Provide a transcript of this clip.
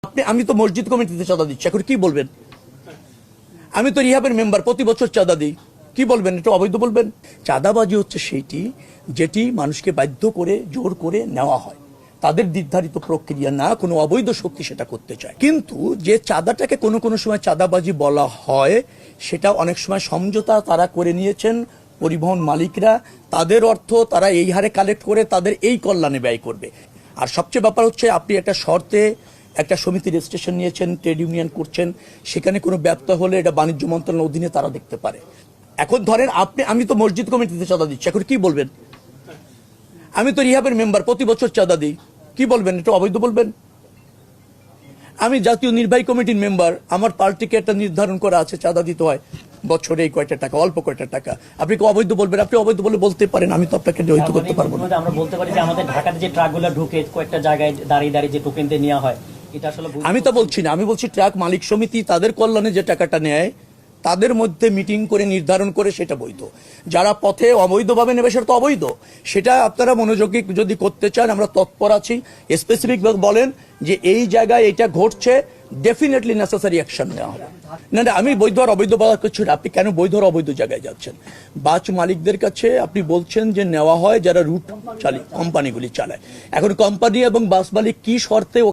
আমি তো মসজিদ কমিটিতে চাঁদা দিচ্ছি, এখন কি বলবেন? আমি তো রিহাবের মেম্বার, প্রতি বছর চাঁদা দিই, কি বলবেন? এটা অবৈধ বলবেন? চাঁদাবাজি হচ্ছে সেইটি যেটি মানুষকে বাধ্য করে জোর করে নেওয়া হয়, তাদের নির্ধারিত প্রক্রিয়া না, কোনো অবৈধ শক্তি সেটা করতে চায়। কিন্তু যে চাঁদাটাকে কোনো সময় চাঁদাবাজি বলা হয়, সেটা অনেক সময় সমঝোতা তারা করে নিয়েছেন পরিবহন মালিকরা, তাদের অর্থ তারা এই হারে কালেক্ট করে তাদের এই কল্যাণে ব্যয় করবে। আর সবচেয়ে ব্যাপার হচ্ছে, আপনি একটা শর্তে একটা সমিতি রেজিস্ট্রেশন নিয়েছেন, ট্রেড ইউনিয়ন করছেন, সেখানে কোনো ব্যত্যয় হলে এটা বাণিজ্য মন্ত্রণালয়ের অধীনে তারা দেখতে পারে। এখন ধরেন আমি তো মসজিদ কমিটিতে চাঁদা দিচ্ছি, এখন কি বলবেন? আমি তো রিহাবের মেম্বার, প্রতি বছর চাঁদা দিই, কি বলবেন? এটা অবৈধ বলবেন? আমি জাতীয় নির্বাহী কমিটির মেম্বার, আমার পার্টিকে একটা নির্ধারণ করা আছে চাঁদা দিতে হয় বছরে এই কয়টা টাকা, অল্প কয়টা টাকা, আপনি কি অবৈধ বলবেন? আপনি অবৈধ বলে বলতে পারেন, আমি তো আপনাকে জড়িত করতে পারবো না। আমরা বলতে পারি যে আমাদের ঢাকাতে যে ট্রাকগুলো ঢুকে কয়েকটা জায়গায় দাঁড়িয়ে দাঁড়িয়ে যে টোকেন দিয়ে নেওয়া হয়, এটা আসলে আমি তো বলছি না, আমি বলছি ট্রাক মালিক সমিতি তাদের কল্যাণে যে টাকাটা নেয়, তাদের মধ্যে মিটিং করে নির্ধারণ করে সেটা বৈধ। যারা পথে অবৈধভাবে নেবে সেটা তো অবৈধ। সেটা আপনারা মনোযোগী যদি করতে চান, আমরা তৎপর আছি। স্পেসিফিক বলেন যে এই জায়গায় এটা ঘটছে, ডেফিনেটলি নেসেসারি অ্যাকশন নেওয়া হবে। না না, আমি বৈধ আর অবৈধ বলার কিছু না। আপনি কেন বৈধ আর অবৈধ জায়গায় যাচ্ছেন? বাস মালিকদের কাছে আপনি বলছেন যে নেওয়া হয় যারা রুট কোম্পানিগুলি চালায়। এখন কোম্পানি এবং বাস মালিক কি শর্তে